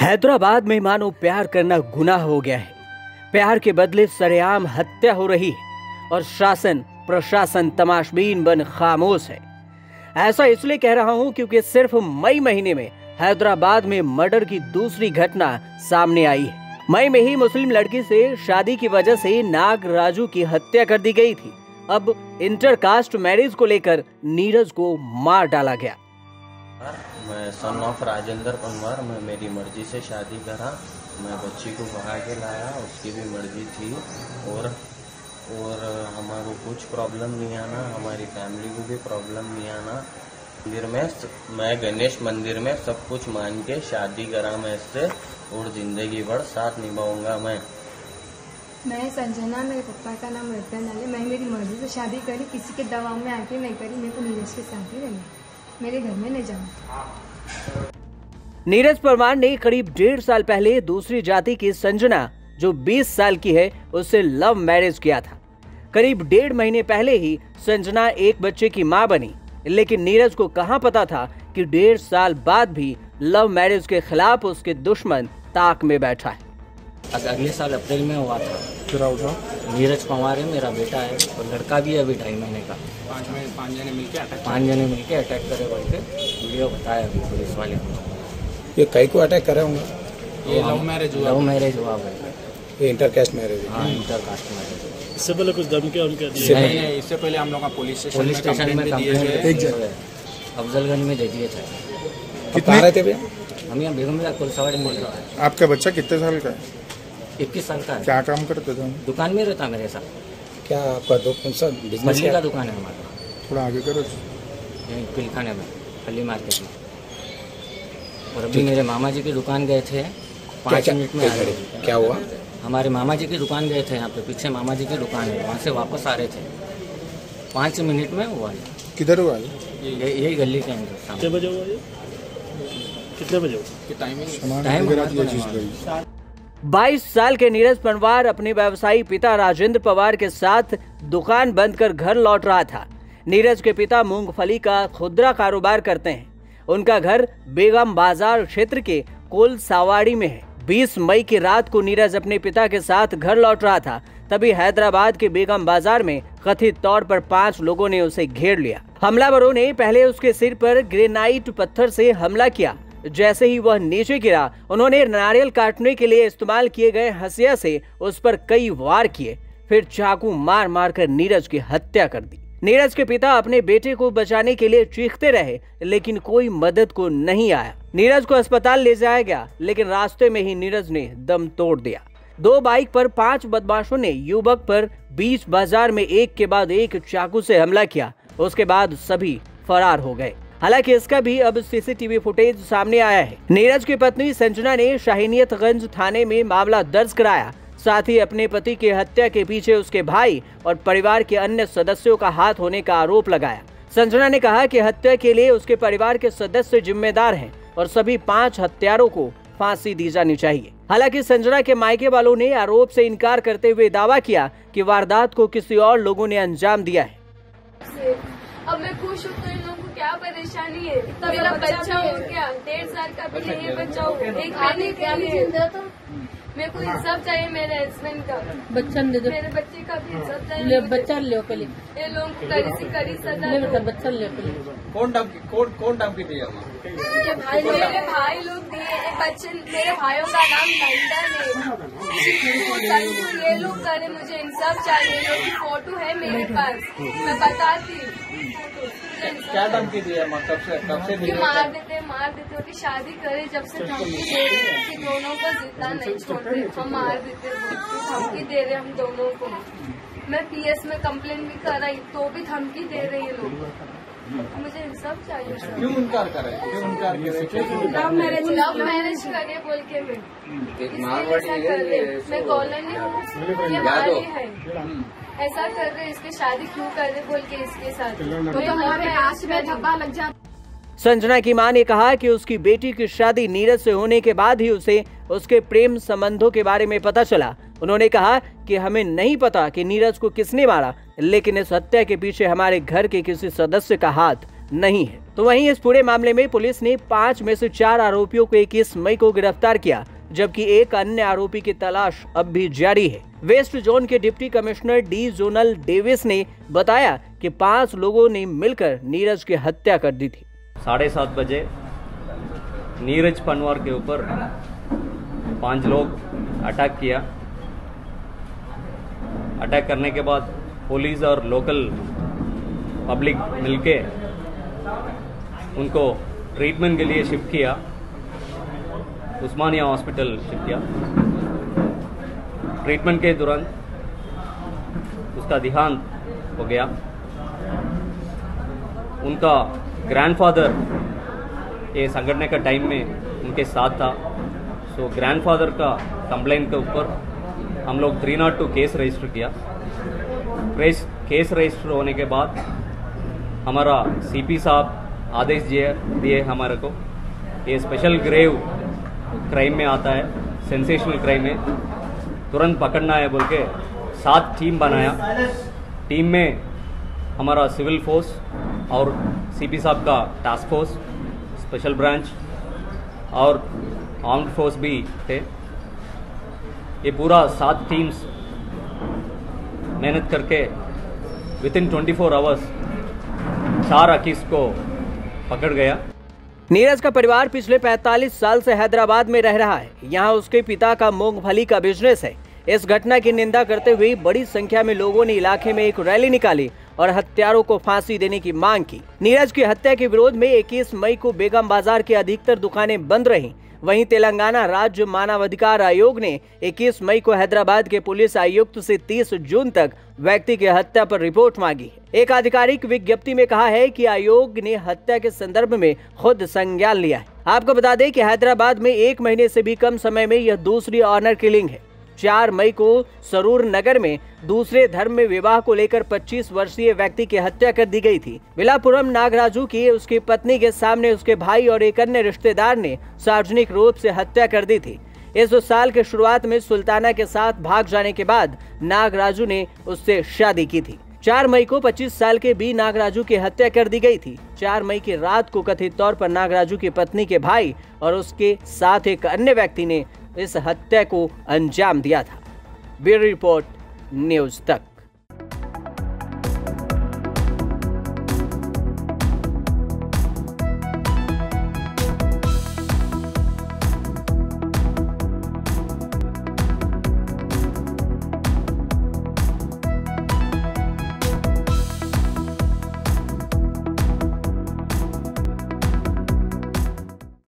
हैदराबाद में मानो प्यार करना गुनाह हो गया है। प्यार के बदले सरेआम हत्या हो रही है और शासन प्रशासन तमाशबीन बन खामोश है। ऐसा इसलिए कह रहा हूं क्योंकि सिर्फ मई महीने में हैदराबाद में मर्डर की दूसरी घटना सामने आई है। मई में ही मुस्लिम लड़की से शादी की वजह से नाग राजू की हत्या कर दी गई थी। अब इंटरकास्ट मैरिज को लेकर नीरज को मार डाला गया। मैं सन ऑफ राजेंद्र पंवार, मैं मेरी मर्जी से शादी करा। मैं बच्ची को बहा के लाया, उसकी भी मर्जी थी और हमारे को कुछ प्रॉब्लम नहीं आना, हमारी फैमिली को भी प्रॉब्लम नहीं आना। मंदिर में मैं गणेश मंदिर में सब कुछ मान के शादी करा मैं इससे और जिंदगी भर साथ निभाऊंगा। मैं संजना, मेरे पापा का नाम रतन है। मैं मेरी मर्जी से शादी करी, किसी के दबाव में आके नहीं करी। मेरे को नीरज के साथ ही रहना, मेरे घर में नहीं जाना। नीरज परमार ने करीब 1.5 साल पहले दूसरी जाति की संजना, जो 20 साल की है, उससे लव मैरिज किया था। करीब 1.5 महीने पहले ही संजना एक बच्चे की मां बनी, लेकिन नीरज को कहां पता था कि 1.5 साल बाद भी लव मैरिज के खिलाफ उसके दुश्मन ताक में बैठा है। अगले साल अप्रैल में हुआ था। नीरज पंवार है, मेरा बेटा है और लड़का भी है अभी 2.5 महीने का। 5 जने मिलके अटैक करे बोल के वीडियो बताया अभी पुलिस वाले। ये कई को अटैक करे होंगे? ये लव मैरिज हुआ भाई। ये इंटरकास्ट मैरिज? हाँ, इंटरकास्ट मैरिज। इससे पहले कुछ धमकी नहीं, इससे पहले हम लोग पुलिस स्टेशन में कंप्लेंट अफजलगंज में दे दिए थे। कितने रहे थे भैया? हम यहाँ बेगम बाजार पुलिसवाड़ी में रहे हैं। आपका बच्चा कितने साल का है? 21 साल का है। क्या काम करते थे? दुकान में रहता मेरे साथ। क्या आपका कौन सा बिजनेस? मछली का दुकान है हमारा। थोड़ा आगे करो। यहीं पिलखाने में, फली मार्केट में। और अभी मेरे मामा जी की दुकान गए थे, 5 मिनट में आ रहे थे। क्या हुआ? हमारे मामा जी की दुकान गए थे, यहाँ पे पीछे मामा जी की दुकान है, वहाँ से वापस आ रहे थे। 5 मिनट में हुआ। किधर हुआ? यही गली के अंदर। कितने बजे हुआ ये? कितने बजे हुआ? टाइम 22 साल के नीरज पंवार अपने व्यवसायी पिता राजेंद्र पंवार के साथ दुकान बंद कर घर लौट रहा था। नीरज के पिता मूंगफली का खुदरा कारोबार करते हैं। उनका घर बेगम बाजार क्षेत्र के कोल सावाड़ी में है। 20 मई की रात को नीरज अपने पिता के साथ घर लौट रहा था, तभी हैदराबाद के बेगम बाजार में कथित तौर पर 5 लोगों ने उसे घेर लिया। हमलावरों ने पहले उसके सिर पर ग्रेनाइट पत्थर से हमला किया। जैसे ही वह नीचे गिरा, उन्होंने नारियल काटने के लिए इस्तेमाल किए गए हंसिया से उस पर कई वार किए, फिर चाकू मार मार कर नीरज की हत्या कर दी। नीरज के पिता अपने बेटे को बचाने के लिए चीखते रहे, लेकिन कोई मदद को नहीं आया। नीरज को अस्पताल ले जाया गया, लेकिन रास्ते में ही नीरज ने दम तोड़ दिया। 2 बाइक पर 5 बदमाशों ने युवक पर बीच बाजार में एक के बाद एक चाकू से हमला किया। उसके बाद सभी फरार हो गए। हालांकि इसका भी अब सीसीटीवी फुटेज सामने आया है। नीरज की पत्नी संजना ने शाहीनियतगंज थाने में मामला दर्ज कराया। साथ ही अपने पति की हत्या के पीछे उसके भाई और परिवार के अन्य सदस्यों का हाथ होने का आरोप लगाया। संजना ने कहा कि हत्या के लिए उसके परिवार के सदस्य जिम्मेदार हैं और सभी 5 हत्यारों को फांसी दी जानी चाहिए। हालांकि संजना के मायके वालों ने आरोप से इनकार करते हुए दावा किया कि वारदात को किसी और लोगों ने अंजाम दिया है। अब मैं खुश हूँ, तो इन लोगों को क्या परेशानी है? मेरा बच्चा हो गया, 1.5 साल का भी नहीं है बच्चा हो, एक महीने के लिए। मेरे को इंसाफ चाहिए, मेरे हस्बैंड का बच्चा दे दो, मेरे बच्चे का भी इंसाफ चाहिए। बच्चा ले पहले, ये लोगों को कड़ी से कड़ी सजा दो। बच्चा ले पहले। कौन धमकी दिया? मेरे भाई लोग दिए बच्चे, मेरे भाइयों का नाम नंदन है। ये लोग करे, मुझे इंसाफ चाहिए। ये लोग की फोटो है मेरे पास, मैं बताती। क्या धमकी दिया? कब से मार देते हो कि शादी करे। जब से धमकी दे रहे हैं कि दोनों को जिंदा नहीं छोड़ते, हम मार देते, धमकी दे रहे हम दोनों को। मैं PS में कंप्लेन भी कराई, तो भी धमकी दे रहे हैं लोग। मुझे इंसाफ चाहिए। क्यों इनकार करे? लव मैरिज करे बोल के मैं कॉलोनी हूँ, ये हमारी है। ऐसा कर रहे, इसकी शादी क्यों कर रहे बोल के इसके साथ, तो हमारे हाथ में धब्बा लग जाता। संजना की मां ने कहा कि उसकी बेटी की शादी नीरज से होने के बाद ही उसे उसके प्रेम संबंधों के बारे में पता चला। उन्होंने कहा कि हमें नहीं पता कि नीरज को किसने मारा, लेकिन इस हत्या के पीछे हमारे घर के किसी सदस्य का हाथ नहीं है। तो वहीं इस पूरे मामले में पुलिस ने 5 में से 4 आरोपियों को 21 मई को गिरफ्तार किया, जबकि एक अन्य आरोपी की तलाश अब भी जारी है। वेस्ट जोन के deputy commissioner D zonal Davis ने बताया कि 5 लोगों ने मिलकर नीरज की हत्या कर दी थी। 7:30 बजे नीरज पनवार के ऊपर 5 लोग अटैक किया। अटैक करने के बाद पुलिस और लोकल पब्लिक मिलके उनको ट्रीटमेंट के लिए शिफ्ट किया, उस्मानिया हॉस्पिटल शिफ्ट किया। ट्रीटमेंट के दौरान उसका देहांत हो गया। उनका ग्रैंडफादर ये संगठन का टाइम में उनके साथ था। सो ग्रैंडफादर का कंप्लेंट के ऊपर हम लोग 302 केस रजिस्टर किया। केस रजिस्टर होने के बाद हमारा सीपी साहब आदेश दिए हमारे को, ये स्पेशल ग्रेव क्राइम में आता है, सेंसेशनल क्राइम में तुरंत पकड़ना है बोल के 7 टीम बनाया। टीम में हमारा सिविल फोर्स और सीपी साहब का टास्क फोर्स, स्पेशल ब्रांच और आर्म्ड फोर्स भी थे। ये पूरा 7 टीम्स मेहनत करके विथिन 24 आवर्स 4 अकीस को पकड़ गया। नीरज का परिवार पिछले 45 साल से हैदराबाद में रह रहा है। यहाँ उसके पिता का मूंगफली का बिजनेस है। इस घटना की निंदा करते हुए बड़ी संख्या में लोगों ने इलाके में एक रैली निकाली और हत्यारों को फांसी देने की मांग की। नीरज की हत्या के विरोध में 21 मई को बेगम बाजार की अधिकतर दुकानें बंद रहीं। वहीं तेलंगाना राज्य मानवाधिकार आयोग ने 21 मई को हैदराबाद के पुलिस आयुक्त से 30 जून तक व्यक्ति की हत्या पर रिपोर्ट मांगी है। एक आधिकारिक विज्ञप्ति में कहा है कि आयोग ने हत्या के संदर्भ में खुद संज्ञान लिया है। आपको बता दें कि हैदराबाद में 1 महीने से भी कम समय में यह दूसरी ऑनर किलिंग है। 4 मई को सरूर नगर में दूसरे धर्म में विवाह को लेकर 25 वर्षीय व्यक्ति की हत्या कर दी गई थी। बिलापुरम नागराजू की उसकी पत्नी के सामने उसके भाई और एक अन्य रिश्तेदार ने सार्वजनिक रूप से हत्या कर दी थी। इस साल के शुरुआत में सुल्ताना के साथ भाग जाने के बाद नागराजू ने उससे शादी की थी। 4 मई को 25 साल के बी नागराजू की हत्या कर दी गई थी। 4 मई की रात को कथित तौर पर नागराजू की पत्नी के भाई और उसके साथ एक अन्य व्यक्ति ने इस हत्या को अंजाम दिया था। ब्यूरो रिपोर्ट, न्यूज़ तक।